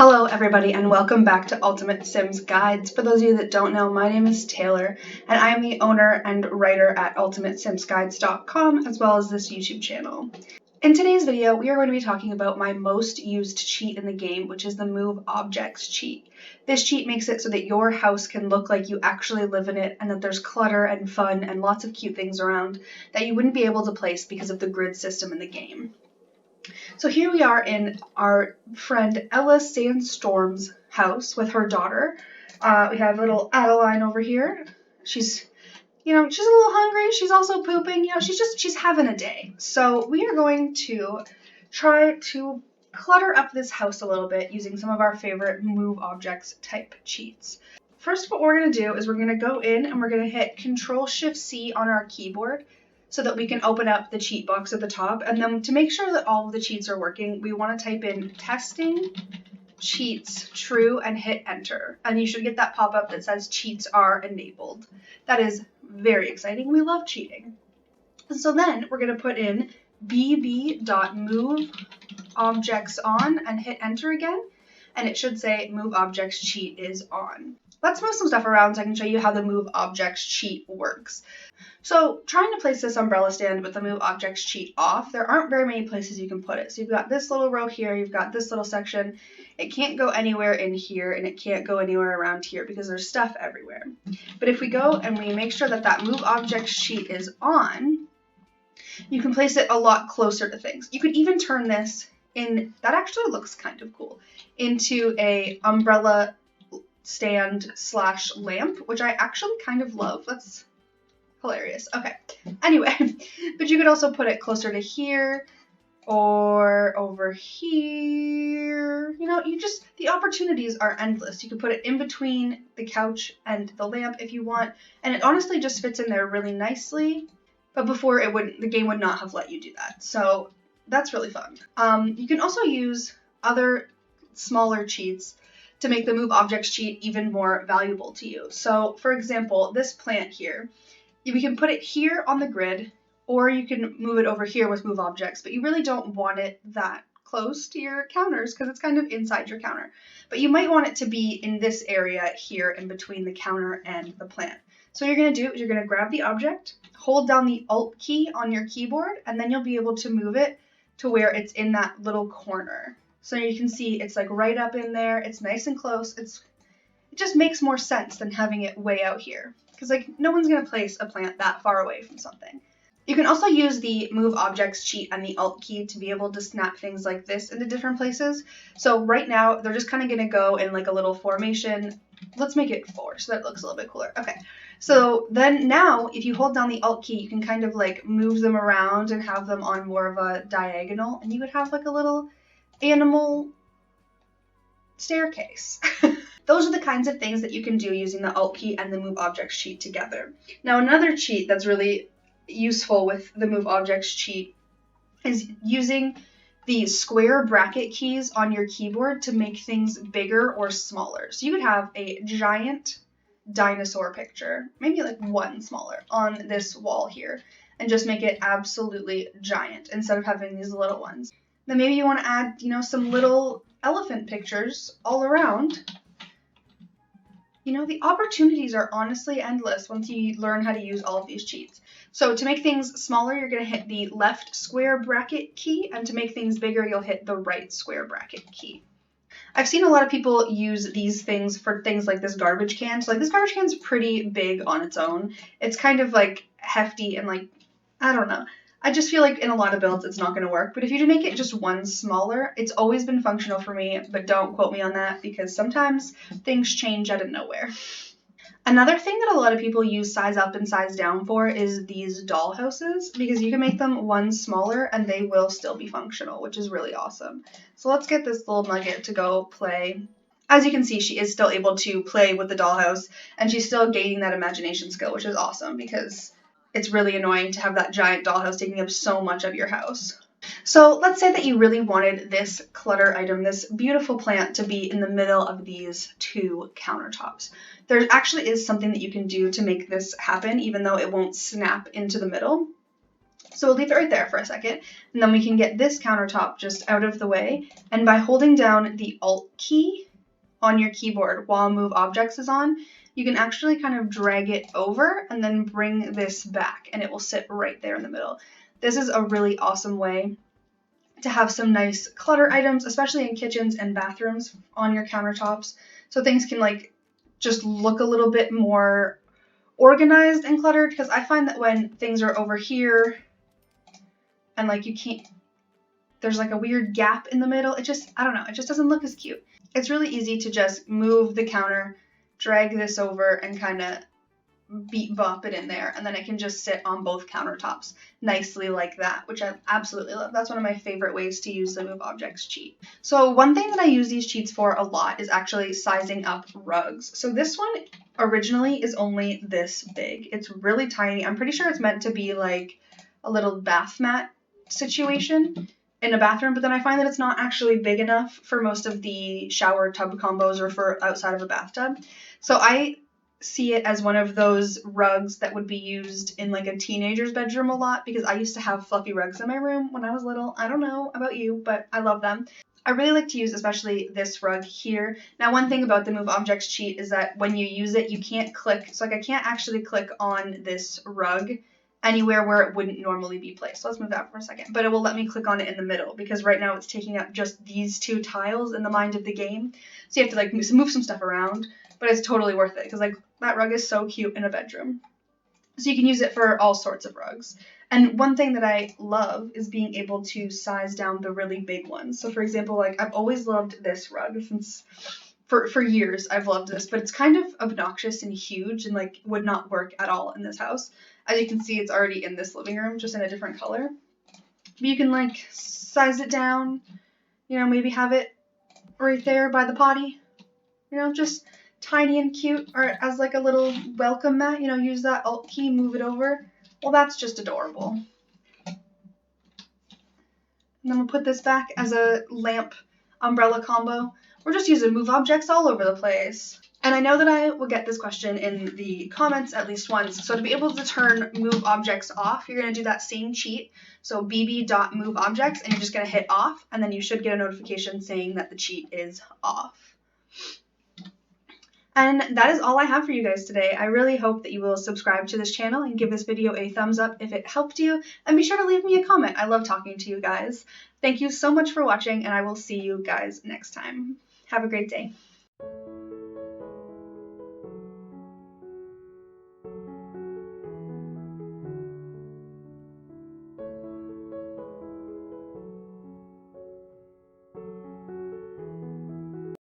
Hello everybody and welcome back to Ultimate Sims Guides. For those of you that don't know, my name is Taylor and I am the owner and writer at ultimatesimsguides.com as well as this YouTube channel. In today's video, we are going to be talking about my most used cheat in the game, which is the Move Objects cheat. This cheat makes it so that your house can look like you actually live in it and that there's clutter and fun and lots of cute things around that you wouldn't be able to place because of the grid system in the game. So here we are in our friend Ella Sandstorm's house with her daughter. We have little Adeline over here. She's a little hungry. She's also pooping. She's having a day. So we are going to try to clutter up this house a little bit using some of our favorite Move Objects type cheats. First, what we're going to do is we're going to go in and we're going to hit Control-Shift-C on our keyboard, so that we can open up the cheat box at the top. And then to make sure that all of the cheats are working, we want to type in testing cheats true and hit enter. And you should get that pop-up that says cheats are enabled. That is very exciting. We love cheating. So then we're going to put in bb.moveobjects on and hit enter again. And it should say Move Objects cheat is on. Let's move some stuff around so I can show you how the Move Objects cheat works. So trying to place this umbrella stand with the Move Objects cheat off, there aren't very many places you can put it. So you've got this little row here, you've got this little section. It can't go anywhere in here and it can't go anywhere around here because there's stuff everywhere. But if we go and we make sure that that Move Objects cheat is on, you can place it a lot closer to things. You could even turn this in, that actually looks kind of cool, into a umbrella stand / lamp, which I actually kind of love. That's hilarious. Okay, anyway, but you could also put it closer to here or over here. The opportunities are endless. You could put it in between the couch and the lamp if you want, and it honestly just fits in there really nicely. But before the game would not have let you do that. So that's really fun. You can also use other smaller cheats to make the Move Objects cheat even more valuable to you. So for example, this plant here, we can put it here on the grid, or you can move it over here with Move Objects, but you really don't want it that close to your counters because it's kind of inside your counter. But you might want it to be in this area here in between the counter and the plant. So what you're going to do is you're going to grab the object, hold down the Alt key on your keyboard, and then you'll be able to move it to where it's in that little corner. So you can see it's like right up in there. It's nice and close. It just makes more sense than having it way out here, because no one's going to place a plant that far away from something. You can also use the Move Objects cheat and the Alt key to be able to snap things like this into different places. So right now they're just kind of going to go in like a little formation. Let's make it 4 so that it looks a little bit cooler. Okay, so then now if you hold down the Alt key, you can kind of like move them around and have them on more of a diagonal, and you would have like a little animal staircase. Those are the kinds of things that you can do using the Alt key and the Move Objects cheat together. Now another cheat that's really useful with the Move Objects cheat is using the square bracket keys on your keyboard to make things bigger or smaller. So you could have a giant dinosaur picture, maybe like one smaller, on this wall here, and just make it absolutely giant instead of having these little ones. Then maybe you want to add, some little elephant pictures all around. The opportunities are honestly endless once you learn how to use all of these cheats. So to make things smaller, you're going to hit the left square bracket key, and to make things bigger, you'll hit the right square bracket key. I've seen a lot of people use these things for things like this garbage can. So this garbage can's pretty big on its own. It's kind of like hefty and I don't know. I just feel like in a lot of builds it's not going to work, but if you make it just one smaller, it's always been functional for me, but don't quote me on that because sometimes things change out of nowhere. Another thing that a lot of people use size up and size down for is these doll houses, because you can make them one smaller and they will still be functional, which is really awesome. So let's get this little nugget to go play. As you can see, she is still able to play with the dollhouse, and she's still gaining that imagination skill, which is awesome because it's really annoying to have that giant dollhouse taking up so much of your house. So let's say that you really wanted this clutter item, this beautiful plant, to be in the middle of these two countertops. There actually is something that you can do to make this happen, even though it won't snap into the middle. So we'll leave it right there for a second, and then we can get this countertop just out of the way. And by holding down the Alt key on your keyboard while Move Objects is on, you can actually kind of drag it over and then bring this back, and it will sit right there in the middle. This is a really awesome way to have some nice clutter items, especially in kitchens and bathrooms, on your countertops, so things can like just look a little bit more organized and cluttered, because I find that when things are over here and like you can't, there's like a weird gap in the middle, it just, I don't know, it just doesn't look as cute. It's really easy to just move the counter, drag this over, and kind of beat bop it in there, and then it can just sit on both countertops nicely like that, which I absolutely love. That's one of my favorite ways to use the Move Objects cheat. So one thing that I use these cheats for a lot is actually sizing up rugs. So this one originally is only this big. It's really tiny. I'm pretty sure it's meant to be like a little bath mat situation in a bathroom, but then I find that it's not actually big enough for most of the shower tub combos or for outside of a bathtub. So I see it as one of those rugs that would be used in like a teenager's bedroom a lot, because I used to have fluffy rugs in my room when I was little. I don't know about you, but I love them. I really like to use especially this rug here. Now, one thing about the Move Objects cheat is that when you use it, you can't click. So like I can't actually click on this rug anywhere where it wouldn't normally be placed. So let's move that for a second. But it will let me click on it in the middle, because right now it's taking up just these two tiles in the mind of the game. So you have to like move some stuff around, but it's totally worth it, because like that rug is so cute in a bedroom. So you can use it for all sorts of rugs. And one thing that I love is being able to size down the really big ones. So for example, like I've always loved this rug since for years. I've loved this, but it's kind of obnoxious and huge and like would not work at all in this house. As you can see, it's already in this living room, just in a different color. But you can like size it down, you know, maybe have it right there by the potty, you know, just tiny and cute, or as like a little welcome mat, you know, use that Alt key, move it over. Well, that's just adorable. And then we'll put this back as a lamp umbrella combo. We're just using Move Objects all over the place. And I know that I will get this question in the comments at least once. So to be able to turn Move Objects off, you're going to do that same cheat. So bb.moveobjects, and you're just going to hit off, and then you should get a notification saying that the cheat is off. And that is all I have for you guys today. I really hope that you will subscribe to this channel and give this video a thumbs up if it helped you, and be sure to leave me a comment. I love talking to you guys. Thank you so much for watching, and I will see you guys next time. Have a great day.